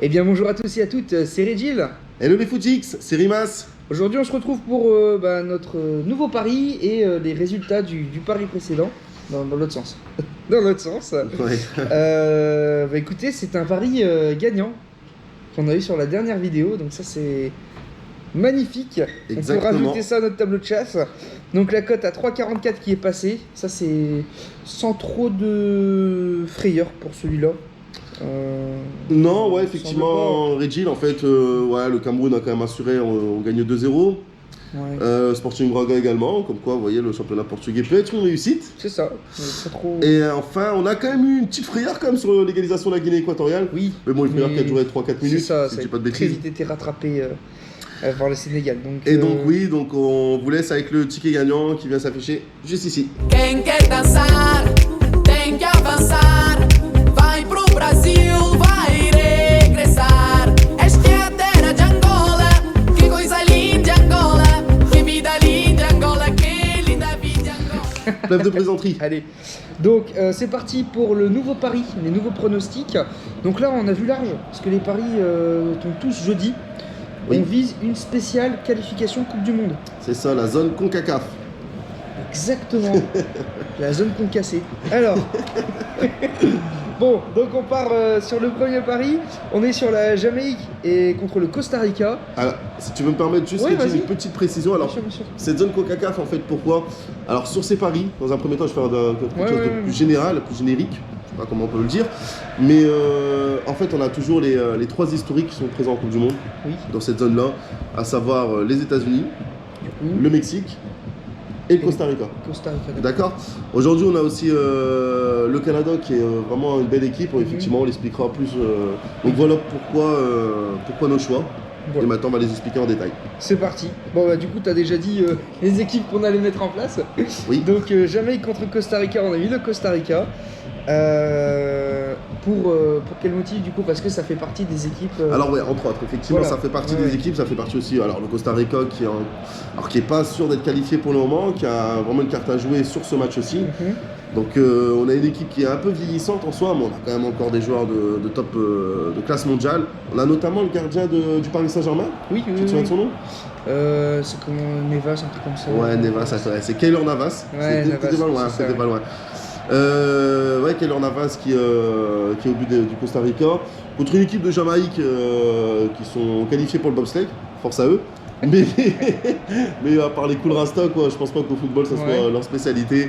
Eh bien bonjour à tous et à toutes, c'est Regil. Hello les Footix, c'est Rimas. Aujourd'hui on se retrouve pour notre nouveau pari et les résultats du pari précédent. Dans l'autre sens. Dans l'autre sens. Ouais. Écoutez, c'est un pari gagnant qu'on a eu sur la dernière vidéo, donc ça c'est magnifique. Exactement. On peut rajouter ça à notre tableau de chasse. Donc la cote à 3,44 qui est passée, ça c'est sans trop de frayeur pour celui-là. Non, ouais, effectivement, Regil, en fait, ouais, le Cameroun a quand même assuré, on gagne 2-0. Ouais. Sporting Braga également, comme quoi, vous voyez, le championnat portugais peut être une réussite. C'est ça, pas trop... Et enfin, on a quand même eu une petite frayeur quand même sur l'égalisation de la Guinée équatoriale. Oui. Mais bon, une frayeur qui a duré 3-4 minutes, c'est ça, si ça je dis pas de a très bêtises. vite été rattrapé par le Sénégal. Donc, Et donc, oui, donc on vous laisse avec le ticket gagnant qui vient s'afficher juste ici. Quem quer dançar tem que avançar. Vai pro Brasil, vai regressar. Esta é a terra de Angola. Que coisa linda Angola. Que vida linda Angola. Que linda vida Angola. Plève de plaisanterie. Allez, donc c'est parti pour le nouveau pari, les nouveaux pronostics. Donc là, on a vu large, parce que les paris tombent tous jeudi. Oui. On vise une spéciale qualification Coupe du Monde. C'est ça, la zone CONCACAF. Exactement. La zone concassée. Alors, bon, donc on part sur le premier pari. On est sur la Jamaïque et contre le Costa Rica. Alors, si tu veux me permettre juste Oui, Regil, vas-y. une petite précision. Alors, Bien sûr. cette zone CONCACAF, en fait, pourquoi? Alors, sur ces paris, dans un premier temps, je vais faire quelque Ouais, chose ouais, de ouais. plus général, plus générique. Je sais pas comment on peut le dire. Mais en fait, on a toujours les trois historiques qui sont présents en Coupe du Monde, Oui. dans cette zone-là, à savoir les États-Unis, le Mexique et le Costa Rica. Costa Rica. D'accord. Aujourd'hui, on a aussi le Canada qui est vraiment une belle équipe. Effectivement, on l'expliquera plus. Donc voilà pourquoi nos choix. Voilà. Et maintenant, on va les expliquer en détail. C'est parti. Bon bah du coup t'as déjà dit les équipes qu'on allait mettre en place. Oui. Donc Jamaïque contre Costa Rica, on a mis le Costa Rica. Pour quel motif du coup? Parce que ça fait partie des équipes. Alors ouais, entre autres, effectivement, Voilà. ça fait partie Ouais, des ouais. équipes, ça fait partie aussi. Alors le Costa Rica qui est pas sûr d'être qualifié pour le moment, qui a vraiment une carte à jouer sur ce match aussi. Mhm. Donc on a une équipe qui est un peu vieillissante en soi, mais on a quand même encore des joueurs de top de classe mondiale. On a notamment le gardien du Paris Saint-Germain. Oui, Tu te souviens de son nom? c'est comme Nevas, un truc comme ça. Ouais, Nevas, c'est Keylor Navas. Ouais, C'était Navas, pas loin, c'est ça, c'était ouais. pas loin. Ouais, Keylor Navas qui est au but du Costa Rica. Contre une équipe de Jamaïque qui sont qualifiés pour le bobsleigh, force à eux. Mais à part les cool rasta, quoi, je pense pas qu'au football ça soit Ouais. leur spécialité.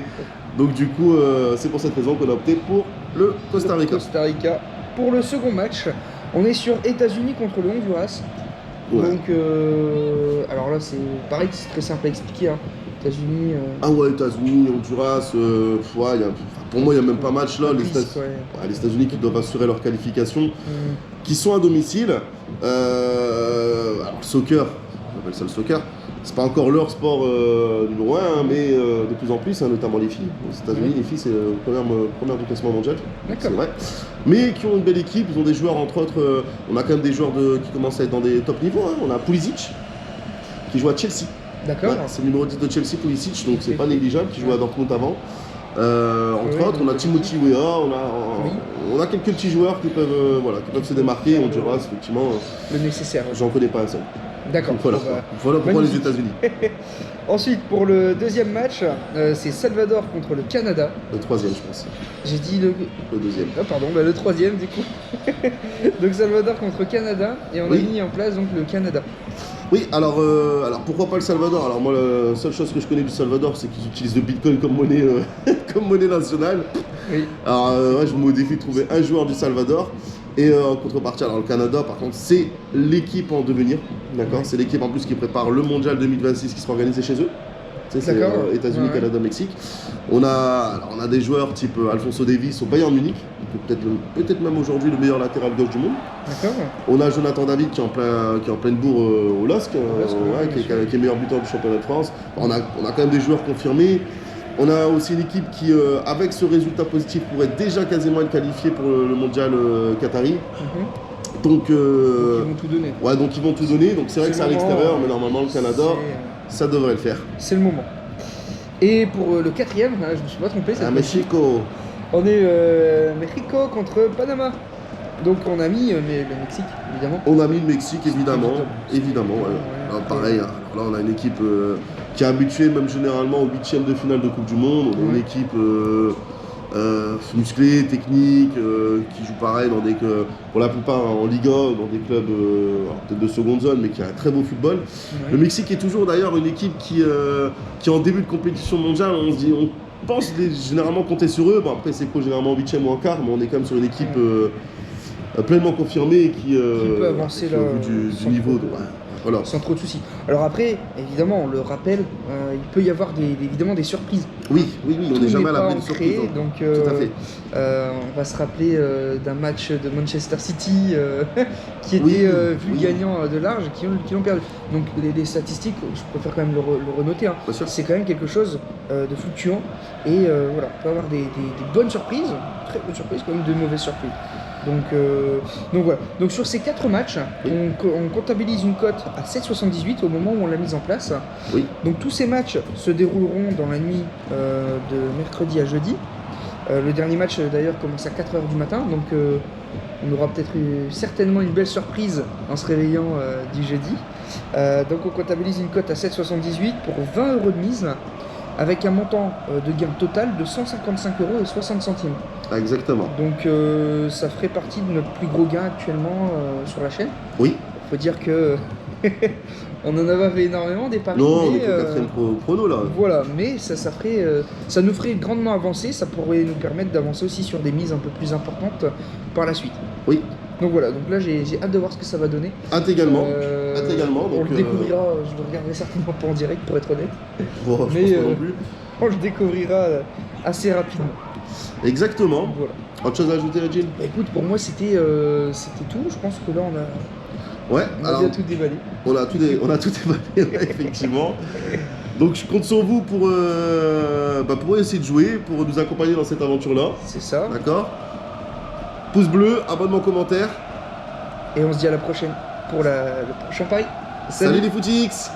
Donc du coup, c'est pour cette raison qu'on a opté pour le Costa Rica. Costa Rica. Pour le second match, on est sur États-Unis contre le Honduras. Ouais. Donc alors là c'est pareil, c'est très simple à expliquer. Hein. États-Unis. Ah ouais, États-Unis, Honduras, ouais, pour moi il n'y a même pas match là. Les Triste, ouais. les États-Unis qui doivent assurer leur qualification, Mm. qui sont à domicile. Alors le soccer, on appelle ça le soccer, c'est pas encore leur sport numéro 1, mais de plus en plus, hein, notamment les filles. Aux États-Unis, Ouais. les filles, c'est première du classement mondial, D'accord. c'est vrai. Mais qui ont une belle équipe, ils ont des joueurs, entre autres, on a quand même des joueurs qui commencent à être dans des top niveaux. Hein. On a Pulisic, qui joue à Chelsea. D'accord. Ouais, c'est le numéro 10 de Chelsea, Pulisic, donc c'est pas négligeable, qui joue à Dortmund avant. Entre Oui, autres, on a donc, Timothy Weah, Oui. on a quelques petits joueurs qui peuvent se démarquer. Honduras, effectivement, Le nécessaire. j'en connais pas un seul. D'accord. Voilà, Bon, bah, voilà pourquoi les magnifique. États-Unis. Ensuite, pour le deuxième match, c'est Salvador contre le Canada. Le troisième, je pense. J'ai dit le... Le deuxième. Ah pardon, bah, le troisième du coup. Donc Salvador contre Canada, et on a Oui. mis en place donc le Canada. Oui, alors pourquoi pas le Salvador? Alors moi, la seule chose que je connais du Salvador, c'est qu'ils utilisent le Bitcoin comme monnaie, comme monnaie nationale. Oui. Alors ouais, je me mets au défi de trouver un joueur du Salvador. Et en contrepartie, alors le Canada, par contre, c'est l'équipe en devenir. D'accord. Ouais. C'est l'équipe en plus qui prépare le mondial 2026 qui sera organisé chez eux. Tu sais, c'est D'accord. États-Unis, Ouais. Canada, Mexique. On a des joueurs type Alphonso Davies au Bayern Munich, qui est peut-être même aujourd'hui le meilleur latéral gauche du monde. D'accord. On a Jonathan David qui est en pleine bourre au LOSC, ouais, qui bien sûr. est meilleur buteur du championnat de France. On a quand même des joueurs confirmés. On a aussi une équipe qui, avec ce résultat positif, pourrait déjà quasiment être qualifiée pour le mondial qatari. Mhm. Donc, Ils vont tout donner. ouais, donc ils vont tout donner. Donc c'est vrai que c'est à le moment, l'extérieur, mais normalement le Canada, c'est- ça devrait le faire. C'est le moment. Et pour le quatrième, je me suis pas trompé cette À fois-ci, Mexico. on est Mexico contre Panama. Donc on a mis mais le Mexique, évidemment. On a mis le Mexique, évidemment. Évidemment, ouais. Ouais, Alors, pareil, hein. Là on a une équipe qui est habituée même généralement aux 8e de finale de Coupe du Monde. On a une Ouais. équipe musclée, technique, qui joue pareil dans pour la plupart en Liga, dans des clubs alors, peut-être de seconde zone, mais qui a un très beau football. Ouais. Le Mexique est toujours d'ailleurs une équipe qui en début de compétition mondiale, on pense généralement compter sur eux. Bon, après c'est quoi généralement en 8e ou en quart, mais on est quand même sur une équipe pleinement confirmée et qui peut avancer qui, au là, vu du sans niveau. trop- Voilà. Sans trop de soucis. Alors après, évidemment, on le rappelle, il peut y avoir évidemment des surprises. Oui, on Tout n'est jamais à pas l'abri de ancré, surprise. hein. donc Tout à fait. on va se rappeler d'un match de Manchester City qui était Oui, vu oui. gagnant de large et qui l'ont perdu. Donc les statistiques, je préfère quand même le renoter, hein. Bien sûr. C'est quand même quelque chose de fluctuant et voilà, on peut avoir des bonnes surprises, très bonnes surprises, comme de mauvaises surprises. Donc voilà. Donc sur ces 4 matchs, Oui. on comptabilise une cote à 7,78 au moment où on l'a mise en place. Oui. Donc tous ces matchs se dérouleront dans la nuit de mercredi à jeudi. Le dernier match d'ailleurs commence à 4h du matin, donc on aura peut-être certainement une belle surprise en se réveillant du jeudi. Donc on comptabilise une cote à 7,78 pour 20 € de mise, avec un montant de gain total de 155,60 €. Ah, exactement. Donc ça ferait partie de notre plus gros gain actuellement sur la chaîne. Oui. Faut dire que on en a pas fait énormément des paris. Non, on mais, est au 4e chrono là. voilà, mais ça ferait, ça nous ferait grandement avancer, ça pourrait nous permettre d'avancer aussi sur des mises un peu plus importantes par la suite. Oui. Donc voilà, donc là j'ai hâte de voir ce que ça va donner. Hâte également. On Donc, le découvrira, je le regarderai certainement pas en direct pour être honnête. bon, je mais, pense pas non plus. On le découvrira assez rapidement. Exactement. Voilà. Autre chose à ajouter, la Jill? Bah, écoute, pour moi c'était tout, je pense que là Ouais, on a alors bien tout déballé. on a tout évalué, ouais, effectivement. Donc je compte sur vous pour essayer de jouer, pour nous accompagner dans cette aventure-là. C'est ça. D'accord? Pouce bleu, abonnement, commentaire. Et on se dit à la prochaine pour le prochain pari. Salut les footix!